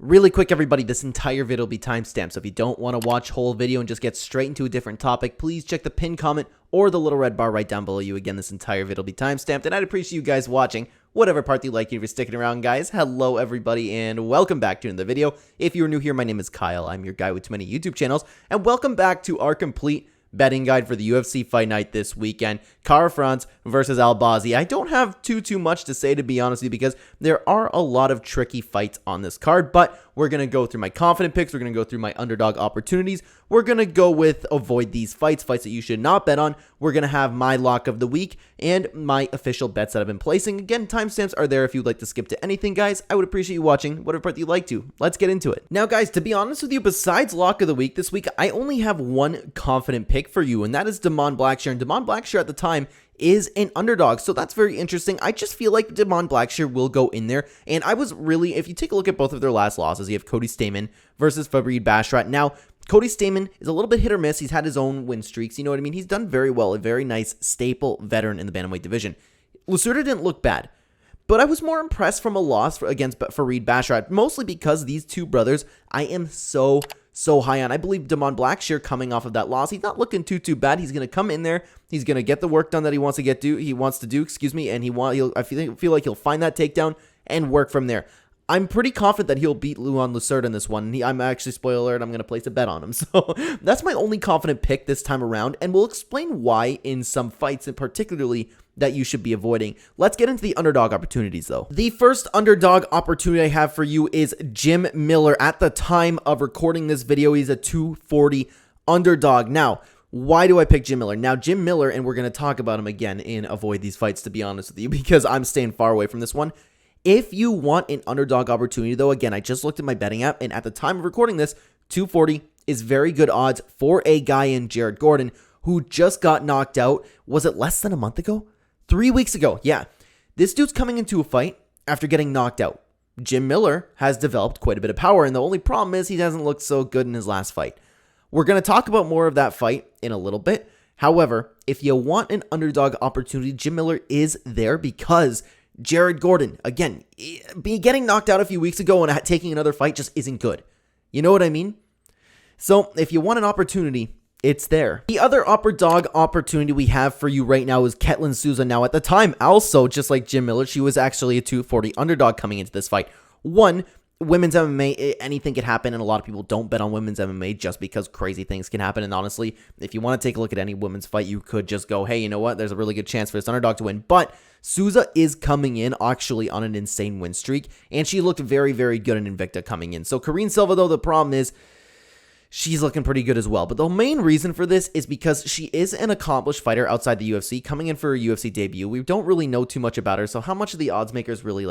Really quick, everybody, this entire video will be timestamped, so if you don't want to watch whole video and just get straight into a different topic, please check the pinned comment or the little red bar right down below you. Again, this entire video will be timestamped, and I'd appreciate you guys watching whatever part you like. If you're sticking around, guys, hello, everybody, and welcome back to another video. If you're new here, my name is Kyle. I'm your guy with too many YouTube channels, and welcome back to our complete betting guide for the UFC Fight Night this weekend. Kara-France versus Albazi. I don't have too much to say, to be honest with you, because there are a lot of tricky fights on this card, but we're going to go through my confident picks. We're going to go through my underdog opportunities. We're going to go with avoid these fights that you should not bet on. We're going to have my lock of the week and my official bets that I've been placing. Again, timestamps are there if you'd like to skip to anything, guys. I would appreciate you watching whatever part you'd like to. Let's get into it. Now, guys, to be honest with you, besides lock of the week this week, I only have one confident pick for you, and that is Damon Blackshear. And Damon Blackshear at the time is an underdog, so that's very interesting. I just feel like Damon Blackshear will go in there, and I was really, if you take a look at both of their last losses, you have Cody Stamann versus Farid Basharat. Now, Cody Stamann is a little bit hit or miss. He's had his own win streaks, you know what I mean? He's done very well, a very nice staple veteran in the bantamweight division. Lacerda didn't look bad, but I was more impressed from a loss against Farid Basharat, mostly because these two brothers I am so high on. I believe Damon Blackshear, coming off of that loss, he's not looking too bad. He's going to come in there. He's going to get the work done that he wants to do, and I feel like he'll find that takedown and work from there. I'm pretty confident that he'll beat Luan Lacerda in this one. I'm actually, spoiler alert, I'm going to place a bet on him. So that's my only confident pick this time around, and we'll explain why in some fights, and particularly that you should be avoiding. Let's get into the underdog opportunities, though. The first underdog opportunity I have for you is Jim Miller. At the time of recording this video, he's a 240 underdog. Now, why do I pick Jim Miller? Now, Jim Miller, and we're going to talk about him again in Avoid These Fights, to be honest with you, because I'm staying far away from this one. If you want an underdog opportunity, though, again, I just looked at my betting app, and at the time of recording this, 240 is very good odds for a guy in Jared Gordon who just got knocked out. Was it less than a month ago? 3 weeks ago, yeah. This dude's coming into a fight after getting knocked out. Jim Miller has developed quite a bit of power, and the only problem is he doesn't look so good in his last fight. We're going to talk about more of that fight in a little bit. However, if you want an underdog opportunity, Jim Miller is there because Jared Gordon, again, getting knocked out a few weeks ago and taking another fight just isn't good. You know what I mean? So if you want an opportunity, it's there. The other underdog opportunity we have for you right now is Ketlen Souza. Now, at the time, also, just like Jim Miller, she was actually a 240 underdog coming into this fight. One, women's MMA, anything could happen, and a lot of people don't bet on women's MMA just because crazy things can happen. And honestly, if you want to take a look at any women's fight, you could just go, hey, you know what? There's a really good chance for this underdog to win. But Souza is coming in actually on an insane win streak, and she looked very good in Invicta coming in. So Karine Silva, though, the problem is she's looking pretty good as well. But the main reason for this is because she is an accomplished fighter outside the UFC, coming in for a UFC debut. We don't really know too much about her, so how much of the odds makers really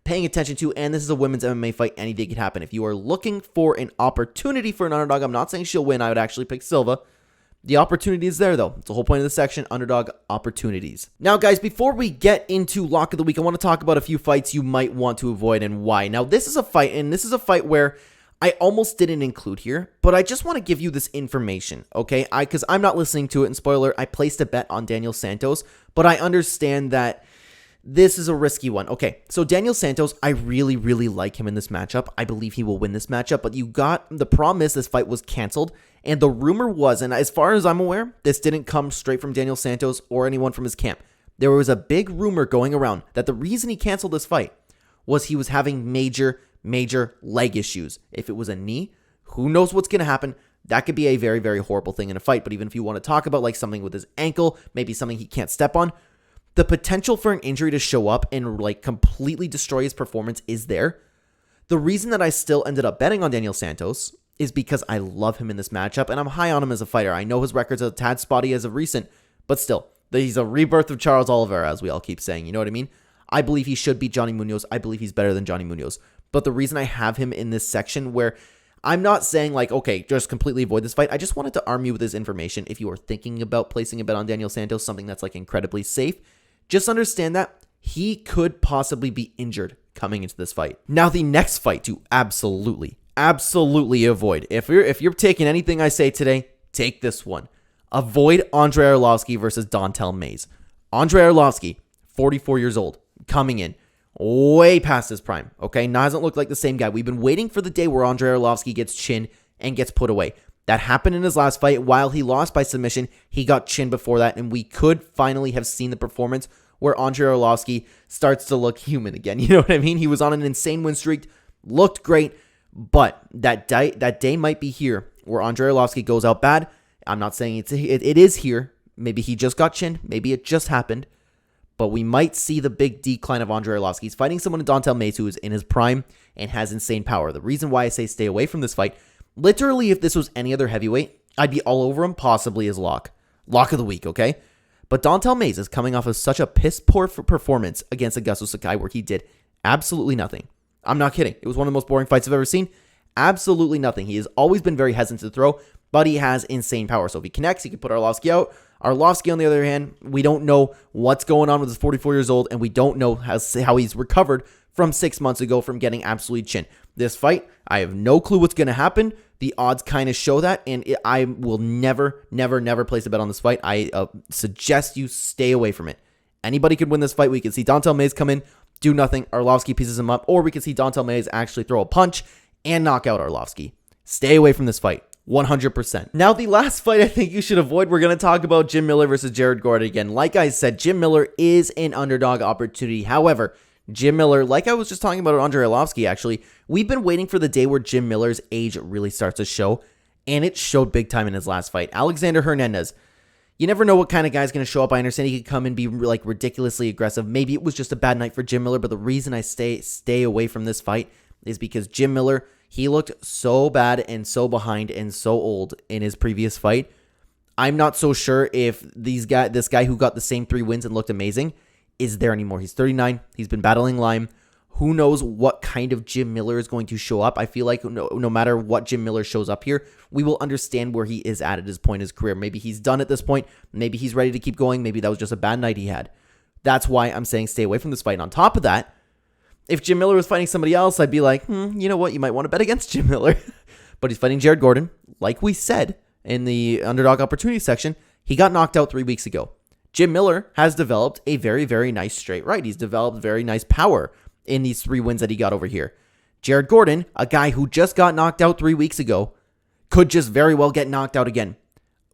paying attention to? And this is a women's MMA fight. Anything could happen. If you are looking for an opportunity for an underdog, I'm not saying she'll win. I would actually pick Silva. The opportunity is there, though. It's the whole point of the section, underdog opportunities. Now, guys, before we get into lock of the week, I want to talk about a few fights you might want to avoid and why. Now, this is a fight where I almost didn't include here, but I just want to give you this information, okay? Because I'm not listening to it, and spoiler, I placed a bet on Daniel Santos, but I understand that this is a risky one. Okay, so Daniel Santos, I really like him in this matchup. I believe he will win this matchup, but the problem is this fight was canceled, and the rumor was, and as far as I'm aware, this didn't come straight from Daniel Santos or anyone from his camp. There was a big rumor going around that the reason he canceled this fight was he was having major leg issues. If it was a knee, who knows what's going to happen? That could be a very horrible thing in a fight. But even if you want to talk about like something with his ankle, maybe something he can't step on, the potential for an injury to show up and like completely destroy his performance is there. The reason that I still ended up betting on Daniel Santos is because I love him in this matchup and I'm high on him as a fighter. I know his record's a tad spotty as of recent, but still, he's a rebirth of Charles Oliveira, as we all keep saying. You know what I mean? I believe he should beat Johnny Munoz. I believe he's better than Johnny Munoz. But the reason I have him in this section where I'm not saying like, okay, just completely avoid this fight. I just wanted to arm you with this information. If you are thinking about placing a bet on Daniel Santos, something that's like incredibly safe, just understand that he could possibly be injured coming into this fight. Now, the next fight to absolutely avoid. If you're taking anything I say today, take this one. Avoid Andrei Arlovski versus Dontel Mays. Andrei Arlovski, 44 years old, coming in. way past his prime, okay? Now hasn't looked like the same guy. We've been waiting for the day where Andrei Arlovski gets chinned and gets put away. That happened in his last fight. While he lost by submission, he got chinned before that, and we could finally have seen the performance where Andrei Arlovski starts to look human again. You know what I mean? He was on an insane win streak, looked great, but that day might be here where Andrei Arlovski goes out bad. I'm not saying it is here. Maybe he just got chinned. Maybe it just happened. But we might see the big decline of Andrei Arlovski. He's fighting someone in Don'Tale Mayes who is in his prime and has insane power. The reason why I say stay away from this fight, literally if this was any other heavyweight, I'd be all over him, possibly as lock. Lock of the week, okay? But Don'Tale Mayes is coming off of such a piss-poor performance against Augusto Sakai where he did absolutely nothing. I'm not kidding. It was one of the most boring fights I've ever seen. Absolutely nothing. He has always been very hesitant to throw, but he has insane power. So if he connects, he can put Arlovski out. Arlovski, on the other hand, we don't know what's going on with his 44 years old, and we don't know how he's recovered from 6 months ago from getting absolutely chinned. This fight, I have no clue what's going to happen. The odds kind of show that, and I will never place a bet on this fight. I suggest you stay away from it. Anybody could win this fight. We could see Don'Tale Mayes come in, do nothing, Arlovski pieces him up, or we could see Don'Tale Mayes actually throw a punch and knock out Arlovski. Stay away from this fight. 100%. Now, the last fight I think you should avoid, we're going to talk about Jim Miller versus Jared Gordon again. Like I said, Jim Miller is an underdog opportunity. However, Jim Miller, like I was just talking about Andrei Arlovski, actually, we've been waiting for the day where Jim Miller's age really starts to show, and it showed big time in his last fight. Alexander Hernandez, you never know what kind of guy's going to show up. I understand he could come and be like ridiculously aggressive. Maybe it was just a bad night for Jim Miller, but the reason I stay away from this fight is because Jim Miller, he looked so bad and so behind and so old in his previous fight. I'm not so sure if this guy who got the same 3 wins and looked amazing is there anymore. He's 39. He's been battling Lyme. Who knows what kind of Jim Miller is going to show up. I feel like no matter what Jim Miller shows up here, we will understand where he is at his point in his career. Maybe he's done at this point. Maybe he's ready to keep going. Maybe that was just a bad night he had. That's why I'm saying stay away from this fight. And on top of that, if Jim Miller was fighting somebody else, I'd be like, you know what? You might want to bet against Jim Miller. But he's fighting Jared Gordon. Like we said in the Underdog Opportunities section, he got knocked out 3 weeks ago. Jim Miller has developed a very, very nice straight right. He's developed very nice power in these 3 wins that he got over here. Jared Gordon, a guy who just got knocked out 3 weeks ago, could just very well get knocked out again.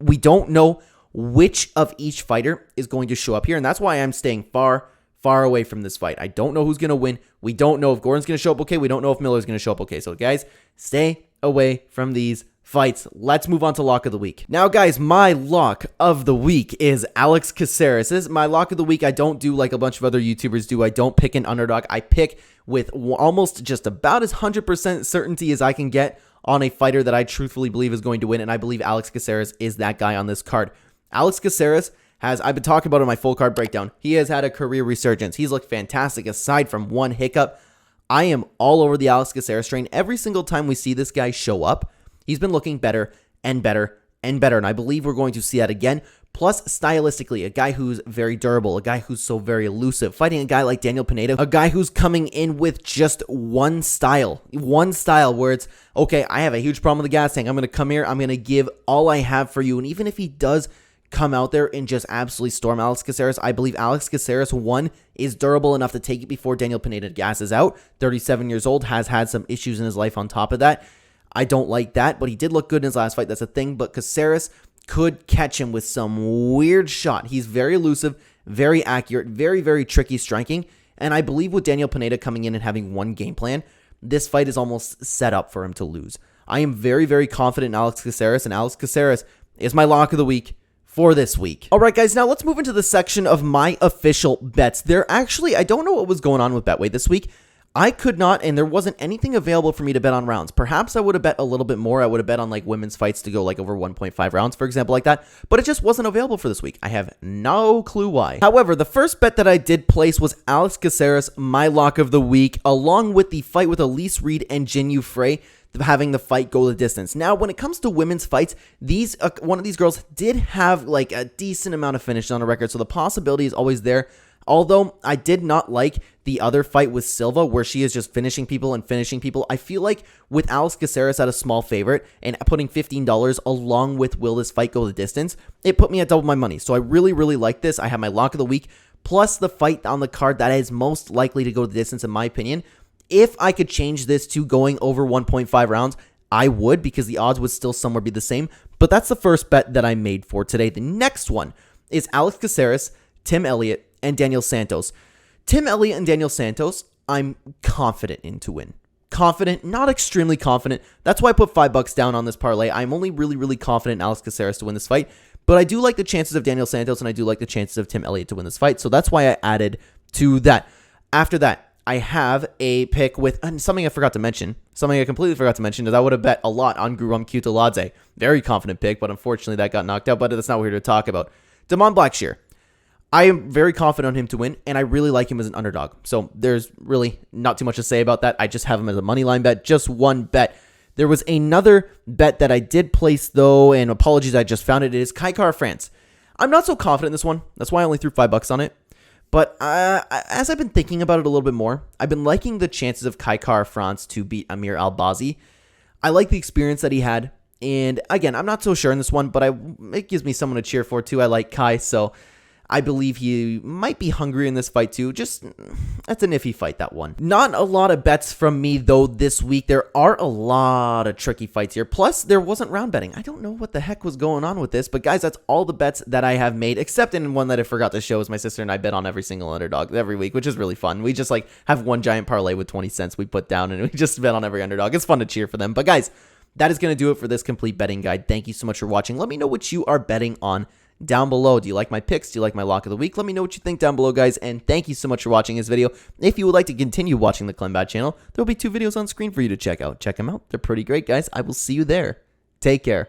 We don't know which of each fighter is going to show up here, and that's why I'm staying far away from this fight. I don't know who's going to win. We don't know if Gordon's going to show up okay. We don't know if Miller's going to show up okay. So, guys, stay away from these fights. Let's move on to lock of the week. Now, guys, my lock of the week is Alex Caceres. This is my lock of the week. I don't do like a bunch of other YouTubers do. I don't pick an underdog. I pick with almost just about as 100% certainty as I can get on a fighter that I truthfully believe is going to win, and I believe Alex Caceres is that guy on this card. Alex Caceres I've been talking about in my full card breakdown, he has had a career resurgence. He's looked fantastic aside from one hiccup. I am all over the Alex Caceres train. Every single time we see this guy show up, he's been looking better and better and better, and I believe we're going to see that again. Plus, stylistically, a guy who's very durable, a guy who's so very elusive, fighting a guy like Daniel Pineda, a guy who's coming in with just one style where it's, okay, I have a huge problem with the gas tank. I'm going to come here, I'm going to give all I have for you, and even if he does come out there and just absolutely storm Alex Caceres, I believe Alex Caceres, one, is durable enough to take it before Daniel Pineda gasses out. 37 years old, has had some issues in his life on top of that. I don't like that, but he did look good in his last fight. That's a thing, but Caceres could catch him with some weird shot. He's very elusive, very accurate, very, very tricky striking, and I believe with Daniel Pineda coming in and having one game plan, this fight is almost set up for him to lose. I am very, very confident in Alex Caceres, and Alex Caceres is my lock of the week for this week. All right, guys, now let's move into the section of my official bets. I don't know what was going on with Betway this week. I could not, and there wasn't anything available for me to bet on rounds. Perhaps I would have bet a little bit more. I would have bet on like women's fights to go like over 1.5 rounds, for example, like that. But it just wasn't available for this week. I have no clue why. However, the first bet that I did place was Alex Caceres, my lock of the week, along with the fight with Elise Reed and Jin Yu Frey, having the fight go the distance. Now, when it comes to women's fights, one of these girls did have like a decent amount of finishes on a record, so the possibility is always there. Although I did not like the other fight with Silva, where she is just finishing people and finishing people. I feel like with Alex Caceres at a small favorite and putting $15 along with will this fight go the distance, it put me at double my money. So I really, really like this. I have my lock of the week plus the fight on the card that is most likely to go the distance in my opinion. If I could change this to going over 1.5 rounds, I would, because the odds would still somewhere be the same. But that's the first bet that I made for today. The next one is Alex Caceres, Tim Elliott, and Daniel Santos. Tim Elliott and Daniel Santos, I'm confident in to win. Confident, not extremely confident. That's why I put $5 down on this parlay. I'm only really confident in Alex Caceres to win this fight. But I do like the chances of Daniel Santos, and I do like the chances of Tim Elliott to win this fight. So that's why I added to that. After that, I have a pick with something I forgot to mention. Something I completely forgot to mention is I would have bet a lot on Guram Kutaladze. Very confident pick, but unfortunately that got knocked out. But that's not what we're here to talk about. Damon Blackshear. I am very confident on him to win, and I really like him as an underdog. So there's really not too much to say about that. I just have him as a money line bet, just one bet. There was another bet that I did place, though, and apologies, I just found it. It is Kai Kara-France. I'm not so confident in this one. That's why I only threw $5 on it. But as I've been thinking about it a little bit more, I've been liking the chances of Kai Kara-France to beat Amir Albazi. I like the experience that he had. And again, I'm not so sure in this one, but it gives me someone to cheer for, too. I like Kai, so I believe he might be hungry in this fight too. Just, that's an iffy fight, that one. Not a lot of bets from me though this week. There are a lot of tricky fights here. Plus, there wasn't round betting. I don't know what the heck was going on with this, but guys, that's all the bets that I have made, except in one that I forgot to show is my sister and I bet on every single underdog every week, which is really fun. We just like have one giant parlay with 20 cents we put down and we just bet on every underdog. It's fun to cheer for them. But guys, that is going to do it for this complete betting guide. Thank you so much for watching. Let me know what you are betting on down below. Do you like my picks? Do you like my lock of the week? Let me know what you think down below, guys, and thank you so much for watching this video. If you would like to continue watching the Clenbat channel, there will be 2 videos on screen for you to check out. Check them out. They're pretty great, guys. I will see you there. Take care.